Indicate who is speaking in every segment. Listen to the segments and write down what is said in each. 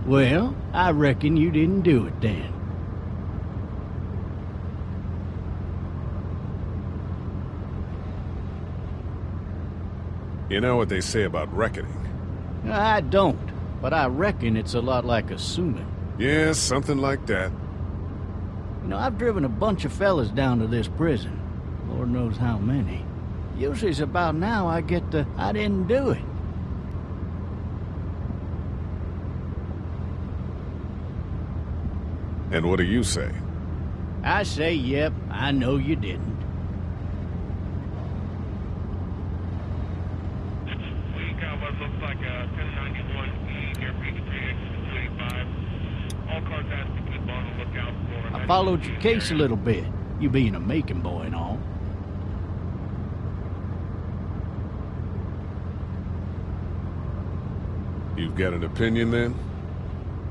Speaker 1: Well, I reckon you didn't do it then.
Speaker 2: You know what they say about reckoning?
Speaker 1: I don't, but I reckon it's a lot like assuming.
Speaker 2: Yeah, something like that.
Speaker 1: You know, I've driven a bunch of fellas down to this prison. Lord knows how many. Usually it's about now I get the, I didn't do it.
Speaker 2: And what do you say?
Speaker 1: I say, yep, I know you didn't.
Speaker 3: We got what looks like a 1091E near Peachtree, exit 285. All cars asked to keep on the lookout for...
Speaker 1: I followed your case a little bit, you being a Macon boy and all.
Speaker 2: You've got an opinion then?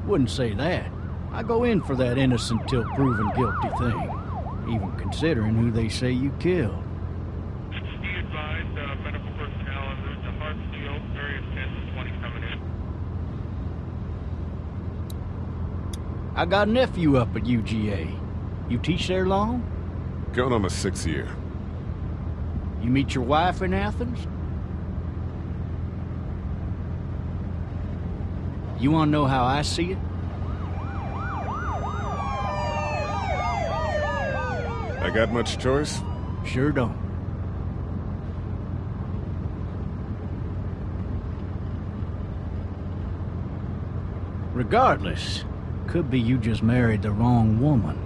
Speaker 1: Wouldn't say that. I go in for that innocent till proven guilty thing, even considering who they say you killed.
Speaker 3: Be advised, medical personnel en route to Hartsfield, various 10 and 20 coming in.
Speaker 1: I got a nephew up at UGA. You teach there long?
Speaker 2: Going on my 6th year.
Speaker 1: You meet your wife in Athens? You wanna know how I see it?
Speaker 2: I got much choice?
Speaker 1: Sure don't. Regardless, could be you just married the wrong woman.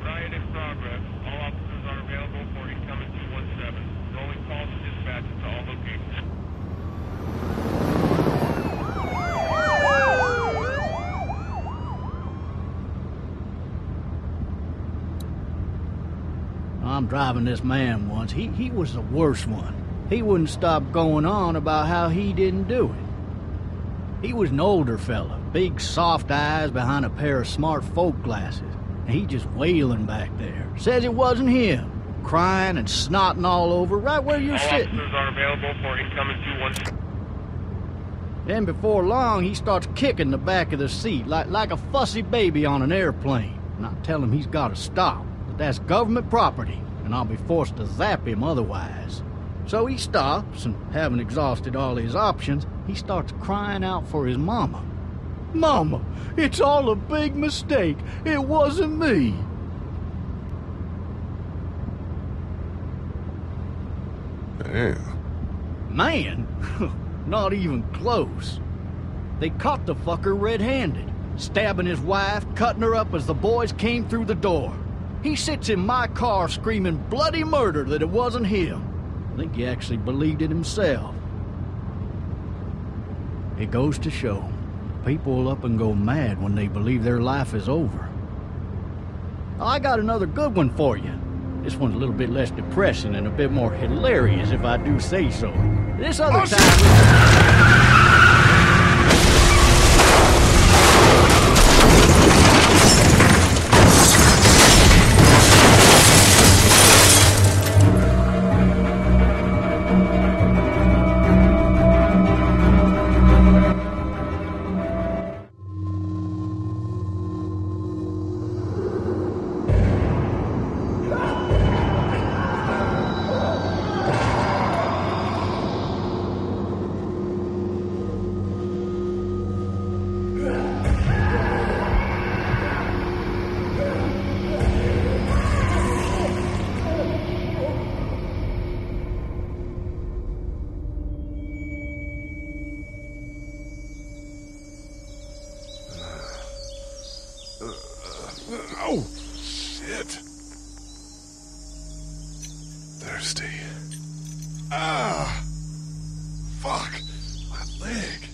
Speaker 3: Riot in progress. All officers are available for incoming 217. Rolling calls and dispatches to all locations.
Speaker 1: I'm driving this man once. He was the worst one. He wouldn't stop going on about how he didn't do it. He was an older fella, big soft eyes behind a pair of smart folk glasses. And he just wailing back there. Says it wasn't him. Crying and snotting all over right where you're
Speaker 3: All
Speaker 1: sitting.
Speaker 3: officers are available for incoming 217.
Speaker 1: Then before long, he starts kicking the back of the seat like a fussy baby on an airplane. And I tell him he's got to stop, that that's government property, and I'll be forced to zap him otherwise. So he stops, and having exhausted all his options, he starts crying out for his mama. Mama, it's all a big mistake. It wasn't me.
Speaker 2: Damn.
Speaker 1: Man, not even close. They caught the fucker red-handed, stabbing his wife, cutting her up as the boys came through the door. He sits in my car screaming bloody murder that it wasn't him. I think he actually believed it himself. It goes to show, people will up and go mad when they believe their life is over. I got another good one for you. This one's a little bit less depressing and a bit more hilarious, if I do say so. This other time...
Speaker 2: Oh, shit. Thirsty. Ah! Fuck! My leg.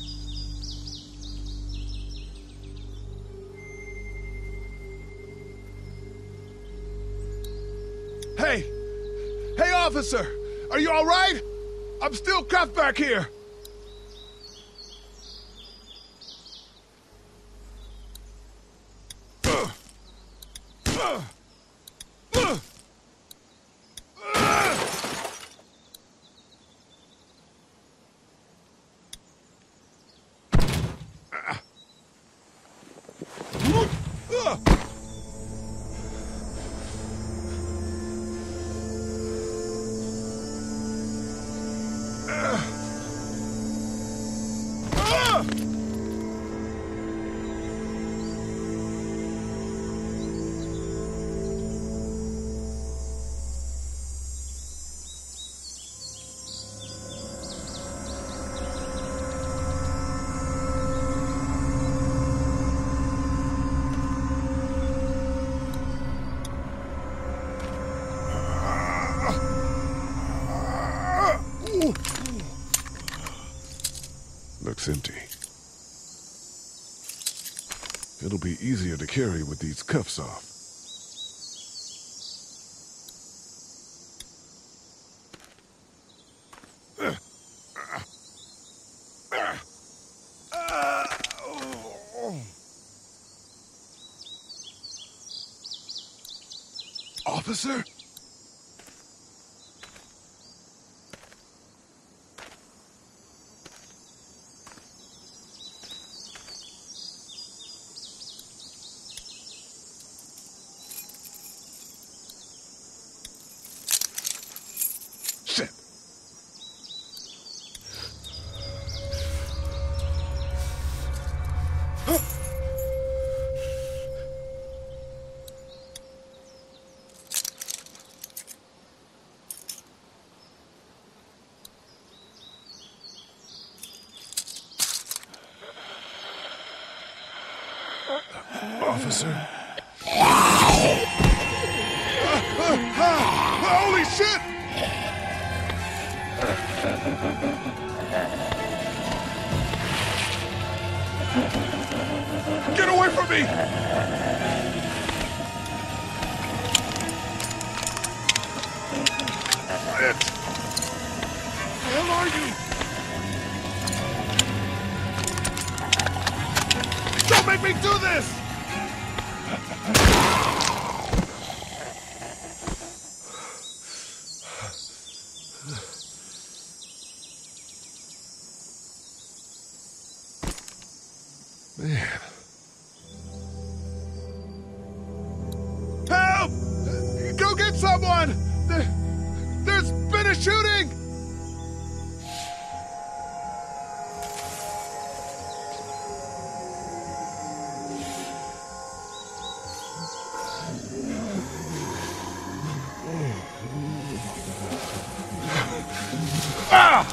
Speaker 4: Hey! Hey, officer! Are you all right? I'm still cuffed back here!
Speaker 2: Looks empty. It'll be easier to carry with these cuffs off. Officer? Shit. Officer? Holy shit! Get away from me! Quiet! Where the hell are you? Don't make me do this! Man. Help! Go get someone! There's been a shooting! Ah!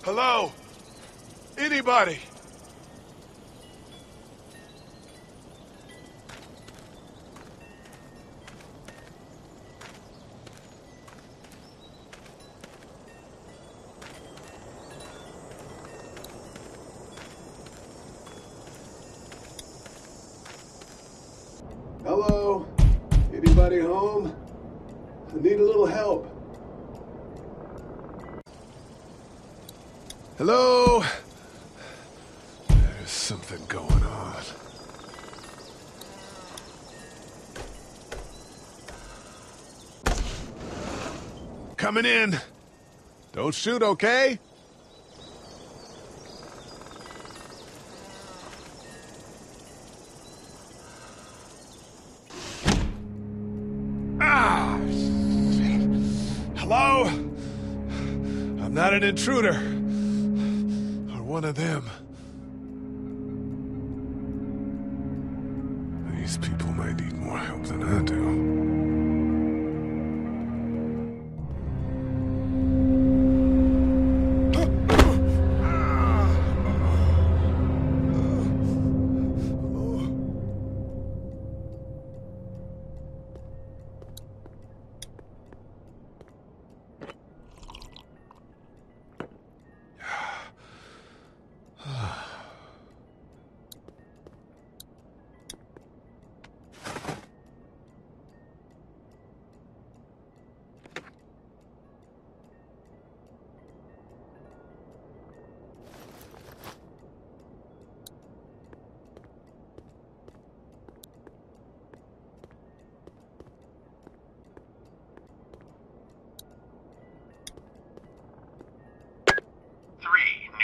Speaker 2: Hello? Anybody?
Speaker 5: Hello? Anybody home? I need a little help.
Speaker 4: Hello? There's something going on. Coming in. Don't shoot, okay? Ah! Shit. Hello? I'm not an intruder. Or one of them. These people might need more help than I do.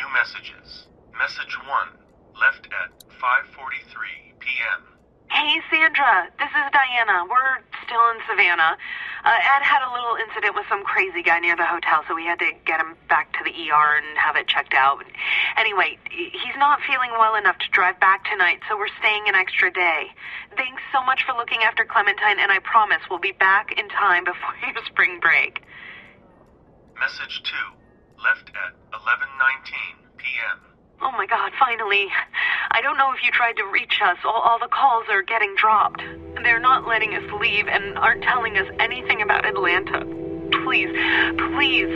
Speaker 6: Messages. Message 1, left at 5:43 p.m.
Speaker 7: Hey, Sandra. This is Diana. We're still in Savannah. Ed had a little incident with some crazy guy near the hotel, so we had to get him back to the ER and have it checked out. Anyway, he's not feeling well enough to drive back tonight, so we're staying an extra day. Thanks so much for looking after Clementine, and I promise we'll be back in time before your spring break.
Speaker 6: Message 2, left at 11:19 p.m.
Speaker 7: Oh my God, finally. I don't know if you tried to reach us. All the calls are getting dropped. They're not letting us leave and aren't telling us anything about Atlanta. Please,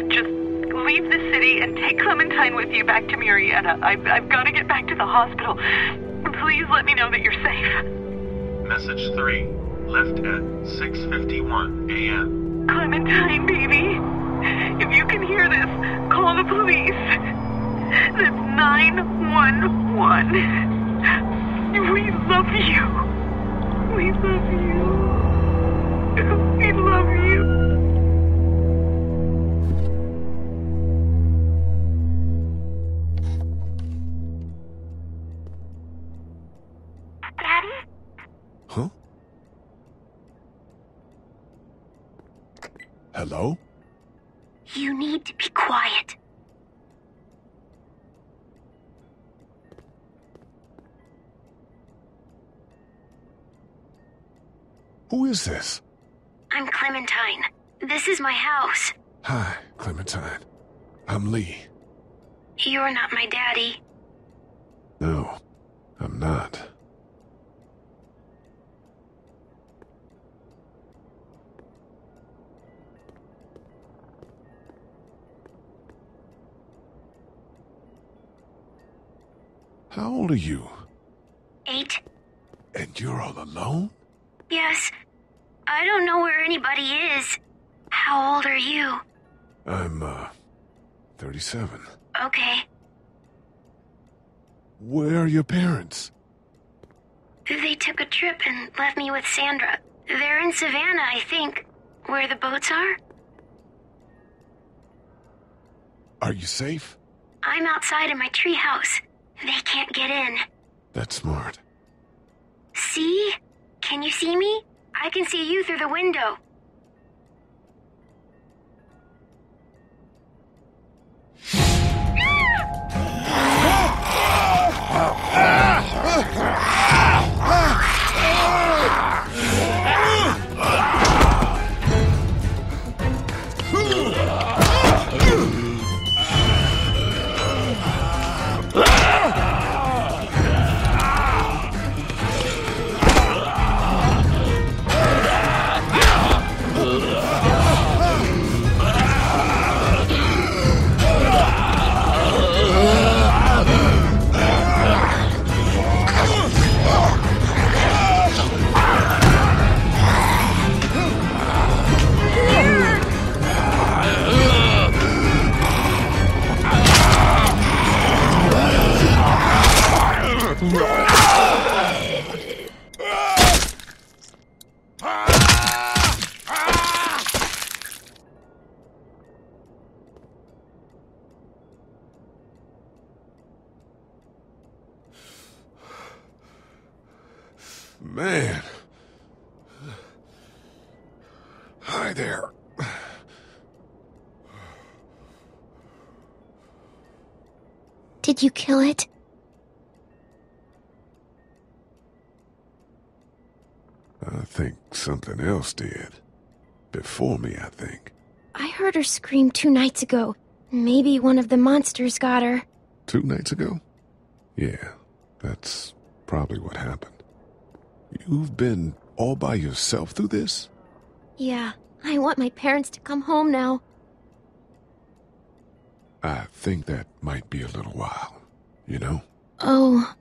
Speaker 7: just leave the city and take Clementine with you back to Murrieta. I've got to get back to the hospital. Please let me know that you're safe.
Speaker 6: Message 3, left at 6:51 a.m.
Speaker 7: Clementine, baby. If you can hear this, call the police. That's 911. We love you. We love you. We love you. Daddy?
Speaker 4: Huh? Hello?
Speaker 8: You need to be quiet.
Speaker 4: Who is this?
Speaker 8: I'm Clementine. This is my house.
Speaker 4: Hi, Clementine. I'm Lee.
Speaker 8: You're not my daddy.
Speaker 4: No, I'm not. How old are you?
Speaker 8: 8.
Speaker 4: And you're all alone?
Speaker 8: Yes. I don't know where anybody is. How old are you?
Speaker 4: I'm, 37.
Speaker 8: Okay.
Speaker 4: Where are your parents?
Speaker 8: They took a trip and left me with Sandra. They're in Savannah, I think. Where the boats are?
Speaker 4: Are you safe?
Speaker 8: I'm outside in my treehouse. They can't get in.
Speaker 4: That's smart.
Speaker 8: See? Can you see me? I can see you through the window.
Speaker 4: Man. Hi there.
Speaker 8: Did you kill it?
Speaker 4: I think something else did. Before me, I think.
Speaker 8: I heard her scream 2 nights ago. Maybe one of the monsters got her.
Speaker 4: 2 nights ago? Yeah, that's probably what happened. You've been all by yourself through this?
Speaker 8: Yeah, I want my parents to come home now.
Speaker 4: I think that might be a little while, you know?
Speaker 8: Oh.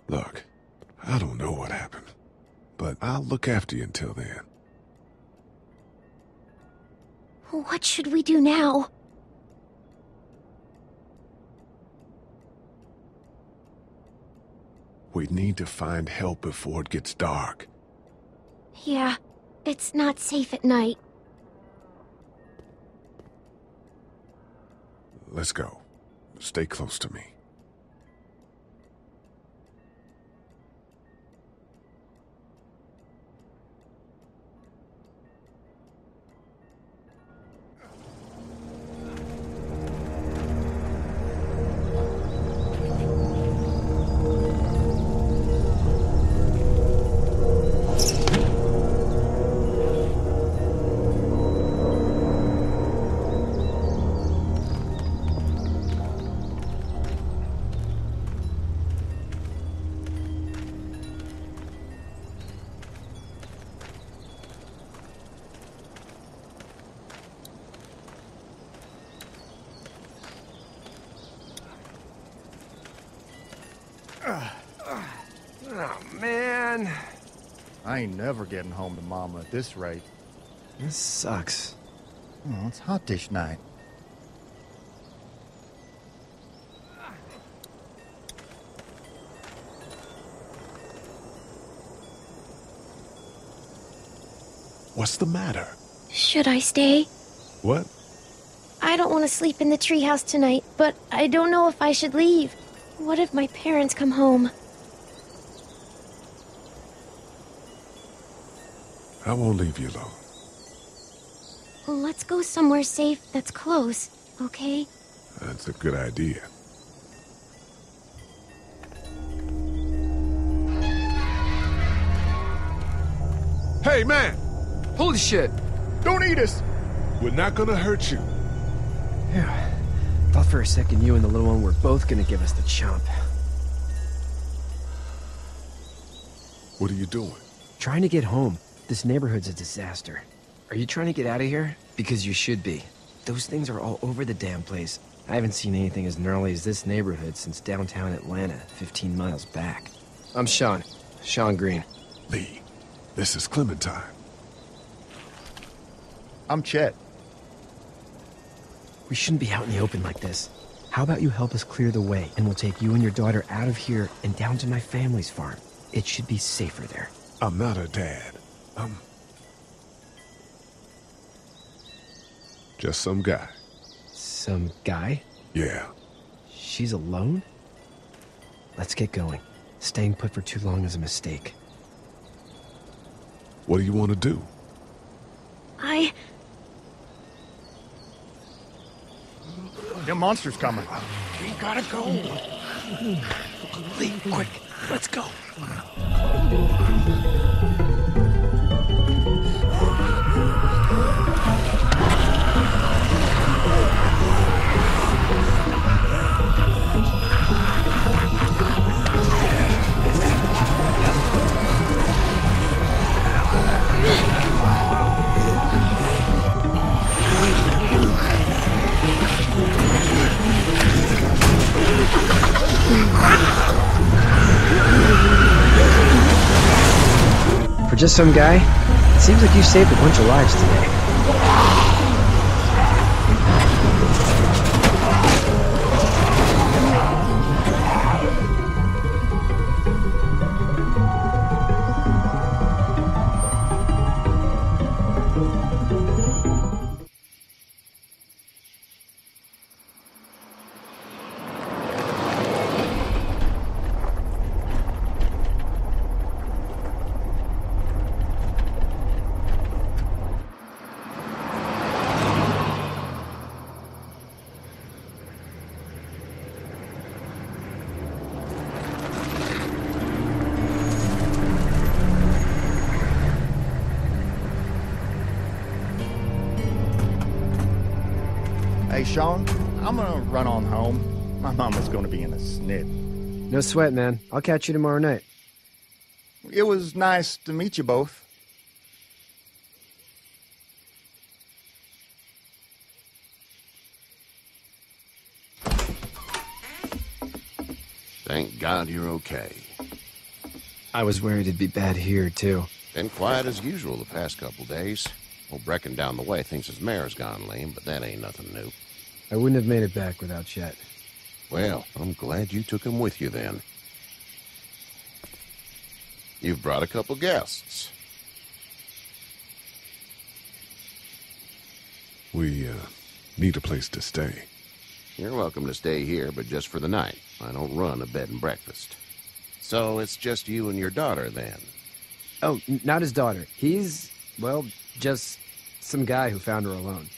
Speaker 4: Look, I don't know what happened, but I'll look after you until then.
Speaker 8: What should we do now?
Speaker 4: We need to find help before it gets dark.
Speaker 8: Yeah, it's not safe at night.
Speaker 4: Let's go. Stay close to me.
Speaker 9: Oh, man. I ain't never getting home to Mama at this rate.
Speaker 10: This sucks.
Speaker 9: Oh, it's hot dish night.
Speaker 4: What's the matter?
Speaker 8: Should I stay?
Speaker 4: What?
Speaker 8: I don't want to sleep in the treehouse tonight, but I don't know if I should leave. What if my parents come home?
Speaker 4: I won't leave you alone.
Speaker 8: Let's go somewhere safe that's close, okay?
Speaker 4: That's a good idea. Hey, man!
Speaker 10: Holy shit!
Speaker 4: Don't eat us! We're not gonna hurt you.
Speaker 10: Yeah. Thought for a second you and the little one were both gonna give us the chomp.
Speaker 4: What are you doing?
Speaker 10: Trying to get home. This neighborhood's a disaster. Are you trying to get out of here? Because you should be. Those things are all over the damn place. I haven't seen anything as gnarly as this neighborhood since downtown Atlanta, 15 miles back. I'm Sean. Sean Green.
Speaker 4: Lee, this is Clementine.
Speaker 9: I'm Chet.
Speaker 10: We shouldn't be out in the open like this. How about you help us clear the way, and we'll take you and your daughter out of here and down to my family's farm. It should be safer there.
Speaker 4: I'm not her dad. Just some guy.
Speaker 10: Some guy?
Speaker 4: Yeah.
Speaker 10: She's alone? Let's get going. Staying put for too long is a mistake.
Speaker 4: What do you want to do?
Speaker 9: The monster's coming.
Speaker 10: We gotta go. Lee, quick. Let's go. For just some guy, it seems like you saved a bunch of lives today.
Speaker 9: Hey, Sean, I'm gonna run on home. My mama's gonna be in a snit.
Speaker 10: No sweat, man. I'll catch you tomorrow night.
Speaker 9: It was nice to meet you both.
Speaker 11: Thank God you're okay.
Speaker 10: I was worried it'd be bad here, too.
Speaker 11: Been quiet as usual the past couple days. Old Brecken down the way thinks his mare's gone lame, but that ain't nothing new.
Speaker 10: I wouldn't have made it back without Chet.
Speaker 11: Well, I'm glad you took him with you then. You've brought a couple guests.
Speaker 4: We, need a place to stay.
Speaker 11: You're welcome to stay here, but just for the night. I don't run a bed and breakfast. So it's just you and your daughter, then?
Speaker 10: Oh, not his daughter. He's, well, just some guy who found her alone.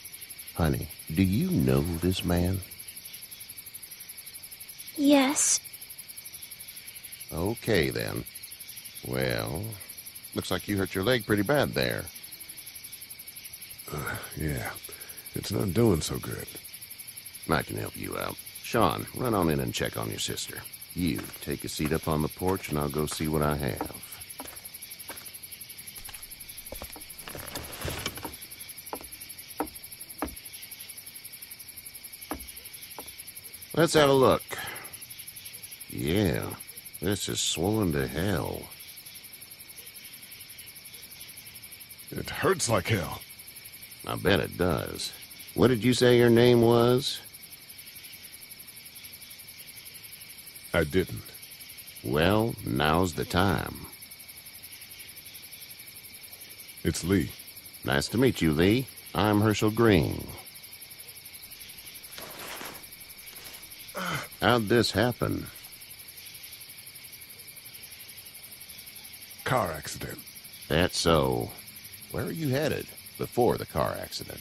Speaker 11: Honey, do you know this man?
Speaker 8: Yes.
Speaker 11: Okay, then. Well, looks like you hurt your leg pretty bad there.
Speaker 4: Yeah. It's not doing so good.
Speaker 11: I can help you out. Sean, run on in and check on your sister. You, take a seat up on the porch and I'll go see what I have. Let's have a look. Yeah, this is swollen to hell.
Speaker 4: It hurts like hell.
Speaker 11: I bet it does. What did you say your name was?
Speaker 4: I didn't.
Speaker 11: Well, now's the time.
Speaker 4: It's Lee.
Speaker 11: Nice to meet you, Lee. I'm Herschel Green. How'd this happen?
Speaker 4: Car accident.
Speaker 11: That's so. Where are you headed before the car accident?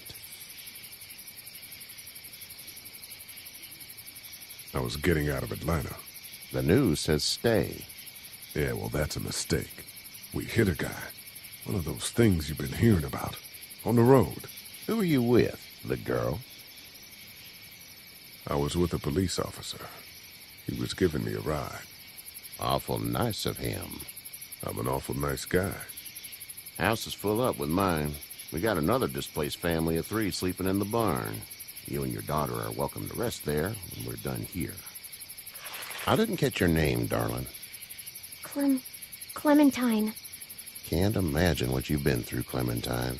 Speaker 4: I was getting out of Atlanta.
Speaker 11: The news says stay.
Speaker 4: Yeah, well, that's a mistake. We hit a guy. One of those things you've been hearing about. On the road.
Speaker 11: Who are you with? The girl?
Speaker 4: I was with a police officer. He was giving me a ride.
Speaker 11: Awful nice of him.
Speaker 4: I'm an awful nice guy.
Speaker 11: House is full up with mine. We got another displaced family of 3 sleeping in the barn. You and your daughter are welcome to rest there when we're done here. I didn't catch your name, darling.
Speaker 8: Clementine.
Speaker 11: Can't imagine what you've been through, Clementine.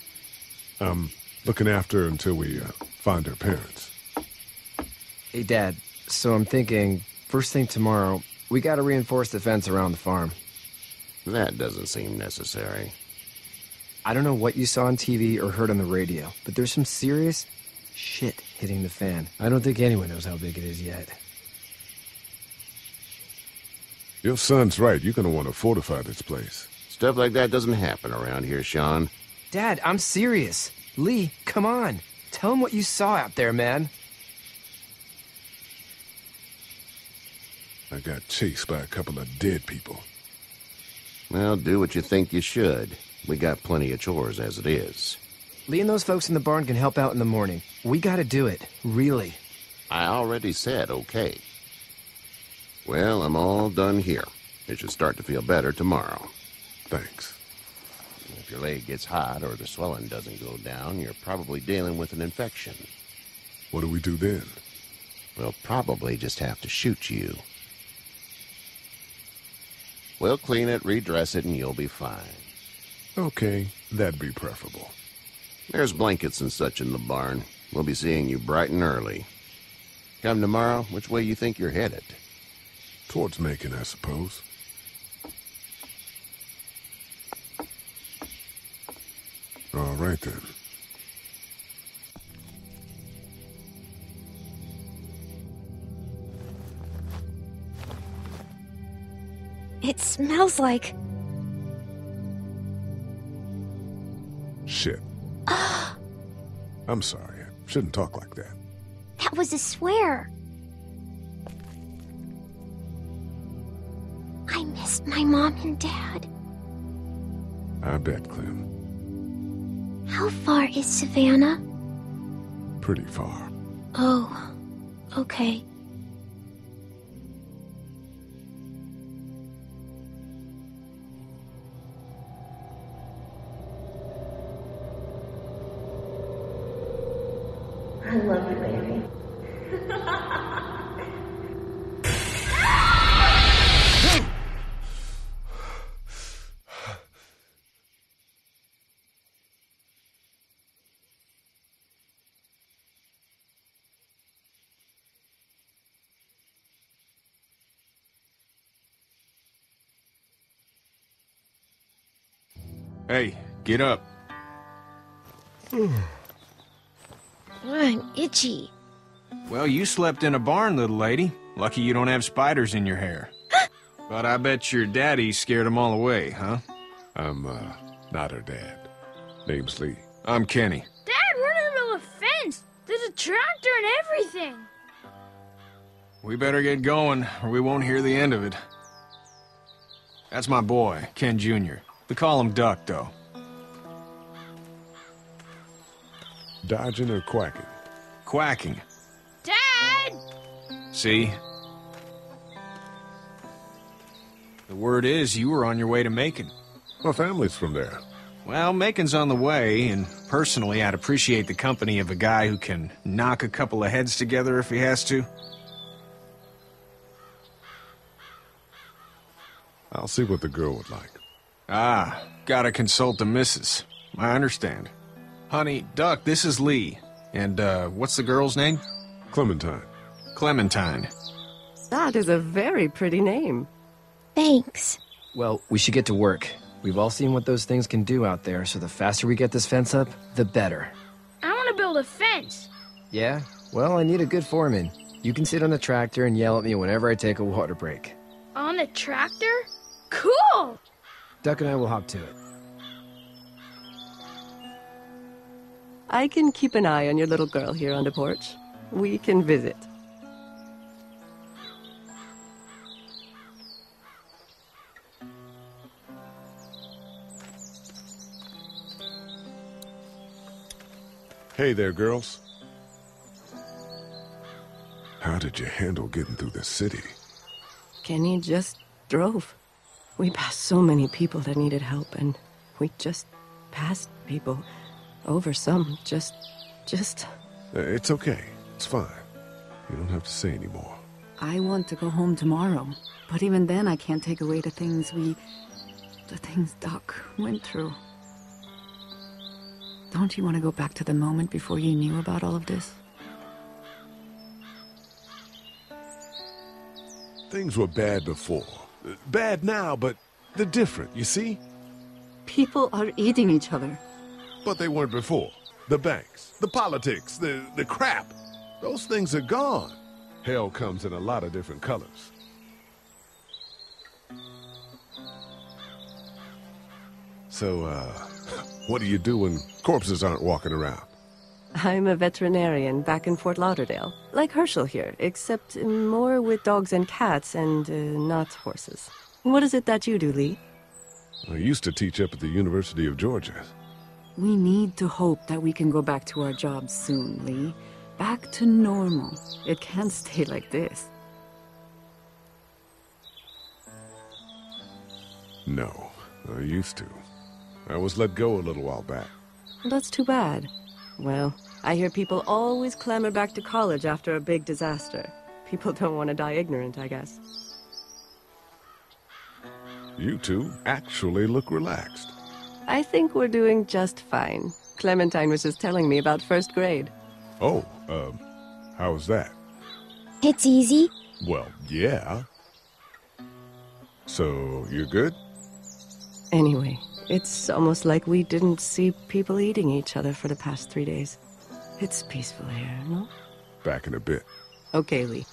Speaker 4: I'm looking after her until we find her parents.
Speaker 10: Hey, Dad, so I'm thinking, first thing tomorrow, we gotta reinforce the fence around the farm.
Speaker 11: That doesn't seem necessary.
Speaker 10: I don't know what you saw on TV or heard on the radio, but there's some serious shit hitting the fan. I don't think anyone knows how big it is yet.
Speaker 4: Your son's right. You're gonna want to fortify this place.
Speaker 11: Stuff like that doesn't happen around here, Sean.
Speaker 10: Dad, I'm serious. Lee, come on. Tell him what you saw out there, man.
Speaker 4: I got chased by a couple of dead people.
Speaker 11: Well, do what you think you should. We got plenty of chores as it is.
Speaker 10: Lee and those folks in the barn can help out in the morning. We gotta do it. Really.
Speaker 11: I already said okay. Well, I'm all done here. It should start to feel better tomorrow.
Speaker 4: Thanks.
Speaker 11: If your leg gets hot or the swelling doesn't go down, you're probably dealing with an infection.
Speaker 4: What do we do then?
Speaker 11: We'll probably just have to shoot you. We'll clean it, redress it, and you'll be fine.
Speaker 4: Okay, that'd be preferable.
Speaker 11: There's blankets and such in the barn. We'll be seeing you bright and early. Come tomorrow, which way you think you're headed?
Speaker 4: Towards Macon, I suppose. All right, then.
Speaker 8: It smells like...
Speaker 4: Shit. I'm sorry. I shouldn't talk like that.
Speaker 8: That was a swear. I missed my mom and dad.
Speaker 4: I bet, Clem.
Speaker 8: How far is Savannah?
Speaker 4: Pretty far.
Speaker 8: Oh, okay.
Speaker 12: I love you, baby.
Speaker 13: Hey, get up.
Speaker 8: I'm itchy.
Speaker 13: Well, you slept in a barn, little lady. Lucky you don't have spiders in your hair. But I bet your daddy scared them all away, huh?
Speaker 4: I'm, not her dad. Name's Lee.
Speaker 13: I'm Kenny.
Speaker 14: Dad, we're in the middle of a fence. There's a tractor and everything.
Speaker 13: We better get going, or we won't hear the end of it. That's my boy, Ken Jr. We call him Duck, though.
Speaker 4: Dodging or quacking?
Speaker 13: Quacking.
Speaker 14: Dad!
Speaker 13: See? The word is you were on your way to Macon.
Speaker 4: My family's from there.
Speaker 13: Well, Macon's on the way, and personally, I'd appreciate the company of a guy who can knock a couple of heads together if he has to.
Speaker 4: I'll see what the girl would like.
Speaker 13: Ah, gotta consult the missus. I understand. Honey, Duck, this is Lee. And, what's the girl's name?
Speaker 4: Clementine.
Speaker 13: Clementine.
Speaker 15: That is a very pretty name.
Speaker 8: Thanks.
Speaker 10: Well, we should get to work. We've all seen what those things can do out there, so the faster we get this fence up, the better.
Speaker 14: I want to build a fence.
Speaker 10: Yeah? Well, I need a good foreman. You can sit on the tractor and yell at me whenever I take a water break.
Speaker 14: On the tractor? Cool!
Speaker 10: Duck and I will hop to it.
Speaker 15: I can keep an eye on your little girl here on the porch. We can visit.
Speaker 4: Hey there, girls. How did you handle getting through the city?
Speaker 15: Kenny just drove. We passed so many people that needed help, and we just passed people. Over some, just...
Speaker 4: It's okay. It's fine. You don't have to say anymore.
Speaker 16: I want to go home tomorrow, but even then I can't take away the things Duck went through. Don't you want to go back to the moment before you knew about all of this?
Speaker 4: Things were bad before. Bad now, but they're different, you see?
Speaker 16: People are eating each other.
Speaker 4: But they weren't before. The banks, the politics, the crap. Those things are gone. Hell comes in a lot of different colors. So, what do you do when corpses aren't walking around?
Speaker 15: I'm a veterinarian back in Fort Lauderdale. Like Herschel here, except more with dogs and cats and not horses. What is it that you do, Lee?
Speaker 4: I used to teach up at the University of Georgia.
Speaker 16: We need to hope that we can go back to our jobs soon, Lee. Back to normal. It can't stay like this.
Speaker 4: No, I used to. I was let go a little while back.
Speaker 15: That's too bad. Well, I hear people always clamor back to college after a big disaster. People don't want to die ignorant, I guess.
Speaker 4: You two actually look relaxed.
Speaker 15: I think we're doing just fine. Clementine was just telling me about first grade.
Speaker 4: Oh, how's that?
Speaker 8: It's easy.
Speaker 4: Well, yeah. So, you're good?
Speaker 15: Anyway, it's almost like we didn't see people eating each other for the past 3 days. It's peaceful here, no?
Speaker 4: Back in a bit.
Speaker 15: Okay, Lee.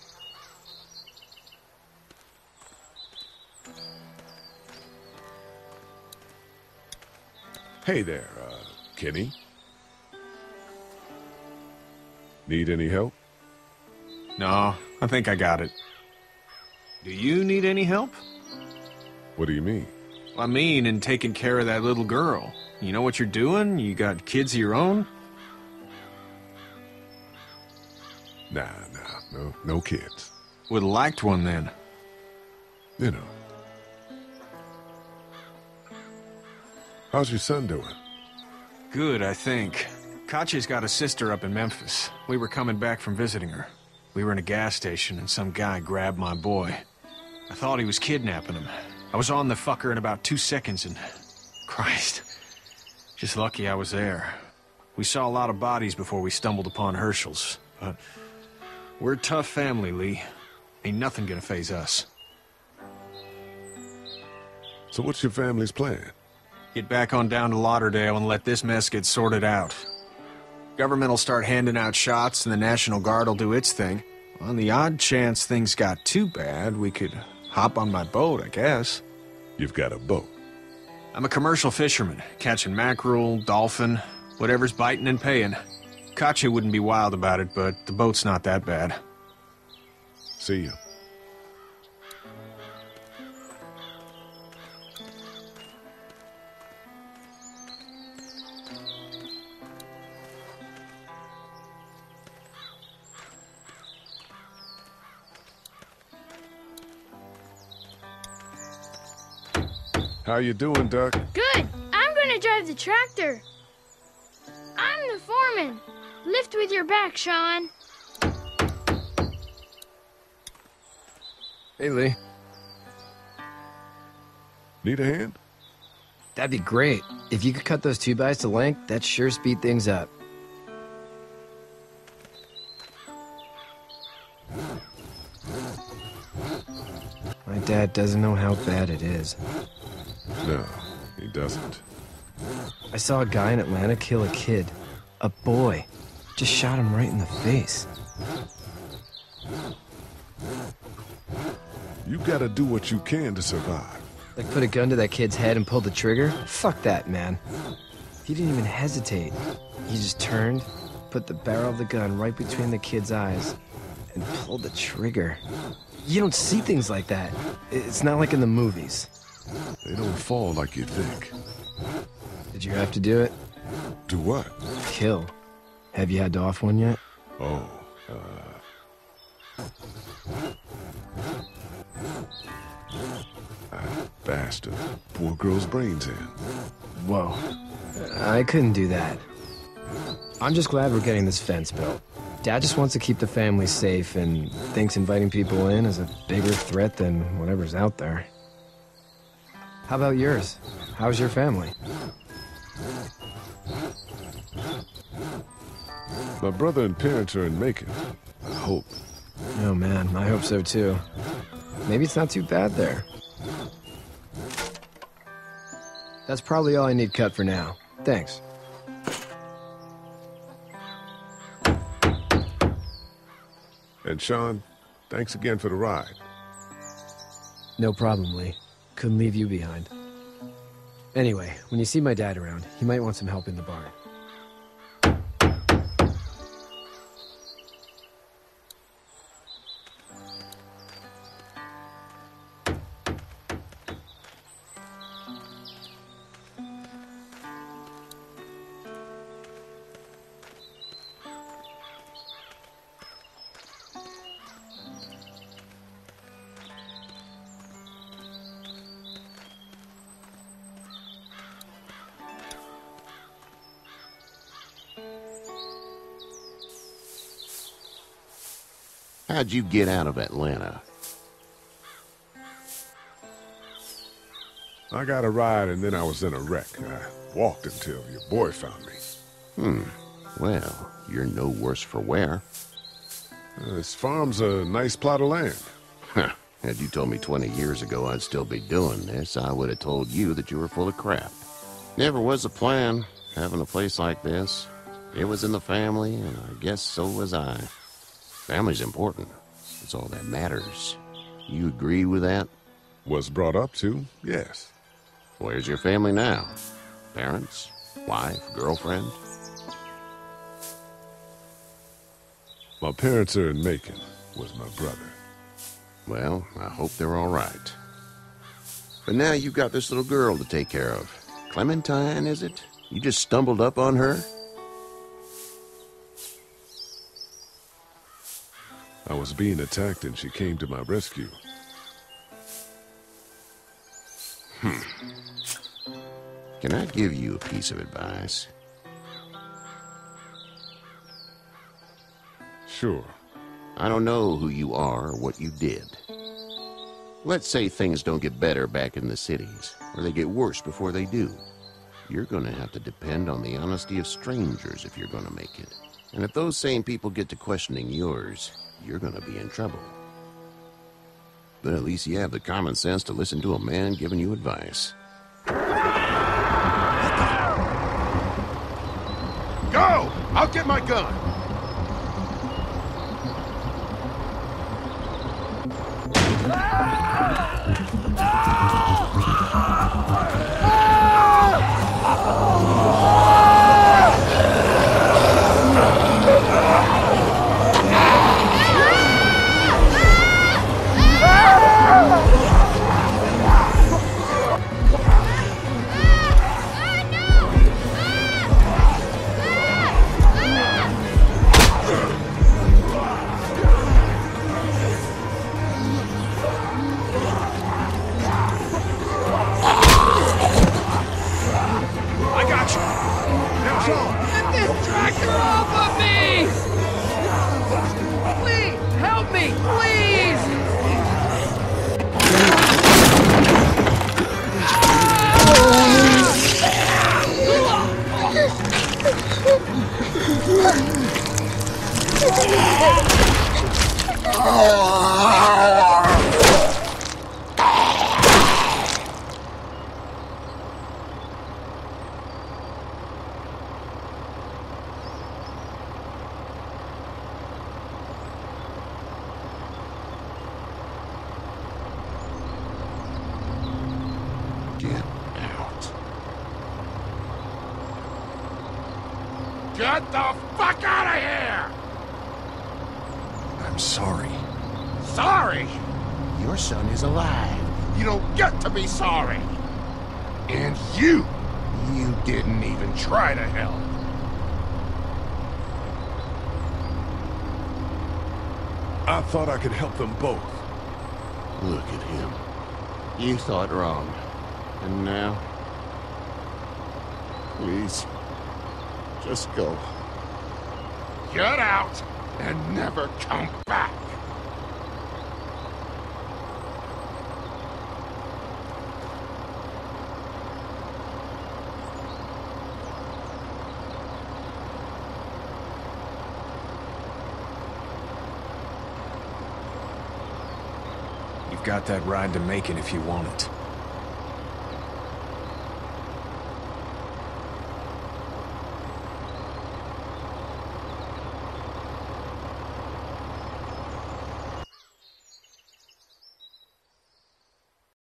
Speaker 4: Hey there, Kenny. Need any help?
Speaker 13: No, I think I got it. Do you need any help?
Speaker 4: What do you mean?
Speaker 13: I mean, in taking care of that little girl. You know what you're doing? You got kids of your own?
Speaker 4: Nah, no kids.
Speaker 13: Would've liked one then.
Speaker 4: You know. How's your son doing?
Speaker 13: Good, I think. Katjaa's got a sister up in Memphis. We were coming back from visiting her. We were in a gas station and some guy grabbed my boy. I thought he was kidnapping him. I was on the fucker in about 2 seconds and... Christ. Just lucky I was there. We saw a lot of bodies before we stumbled upon Hershel's, but... We're a tough family, Lee. Ain't nothing gonna faze us.
Speaker 4: So what's your family's plan?
Speaker 13: Get back on down to Lauderdale and let this mess get sorted out. Government will start handing out shots and the National Guard will do its thing. On the odd chance things got too bad, we could hop on my boat, I guess.
Speaker 4: You've got a boat?
Speaker 13: I'm a commercial fisherman, catching mackerel, dolphin, whatever's biting and paying. Katjaa wouldn't be wild about it, but the boat's not that bad.
Speaker 4: See you. How you doing, Duck?
Speaker 14: Good. I'm gonna drive the tractor. I'm the foreman. Lift with your back, Sean.
Speaker 10: Hey, Lee.
Speaker 4: Need a hand?
Speaker 10: That'd be great. If you could cut those 2x to length, that'd sure speed things up. My dad doesn't know how bad it is.
Speaker 4: No, he doesn't.
Speaker 10: I saw a guy in Atlanta kill a kid. A boy. Just shot him right in the face.
Speaker 4: You gotta do what you can to survive.
Speaker 10: Like put a gun to that kid's head and pull the trigger? Fuck that, man. He didn't even hesitate. He just turned, put the barrel of the gun right between the kid's eyes, and pulled the trigger. You don't see things like that. It's not like in the movies.
Speaker 4: They don't fall like you think.
Speaker 10: Did you have to do it?
Speaker 4: Do what?
Speaker 10: Kill. Have you had to off one yet?
Speaker 4: Oh, that bastard. Poor girl's brains in.
Speaker 10: Whoa. I couldn't do that. I'm just glad we're getting this fence built. Dad just wants to keep the family safe and thinks inviting people in is a bigger threat than whatever's out there. How about yours? How's your family?
Speaker 4: My brother and parents are in Macon. I hope.
Speaker 10: Oh man, I hope so too. Maybe it's not too bad there. That's probably all I need cut for now. Thanks.
Speaker 4: And Sean, thanks again for the ride.
Speaker 10: No problem, Lee. Couldn't leave you behind. Anyway, when you see my dad around, he might want some help in the barn.
Speaker 11: How'd you get out of Atlanta?
Speaker 4: I got a ride and then I was in a wreck. I walked until your boy found me.
Speaker 11: Well, you're no worse for wear.
Speaker 4: This farm's a nice plot of land.
Speaker 11: Had you told me 20 years ago I'd still be doing this, I would have told you that you were full of crap. Never was a plan, having a place like this. It was in the family, and I guess so was I. Family's important. It's all that matters. You agree with that?
Speaker 4: Was brought up to, yes.
Speaker 11: Where's your family now? Parents? Wife? Girlfriend?
Speaker 4: My parents are in Macon, with my brother.
Speaker 11: Well, I hope they're all right. But now you've got this little girl to take care of. Clementine, is it? You just stumbled up on her?
Speaker 4: I was being attacked and she came to my rescue.
Speaker 11: Can I give you a piece of advice?
Speaker 4: Sure.
Speaker 11: I don't know who you are or what you did. Let's say things don't get better back in the cities, or they get worse before they do. You're gonna have to depend on the honesty of strangers if you're gonna make it. And if those same people get to questioning yours, you're gonna be in trouble. But at least you have the common sense to listen to a man giving you advice.
Speaker 2: Go! I'll get my gun! Get the fuck out of here!
Speaker 13: I'm sorry.
Speaker 2: Sorry?
Speaker 11: Your son is alive.
Speaker 2: You don't get to be sorry. And you didn't even try to help.
Speaker 4: I thought I could help them both.
Speaker 11: Look at him. You thought wrong. And now? Please. Just go.
Speaker 2: Get out and never come back.
Speaker 13: You've got that ride to Macon if you want it.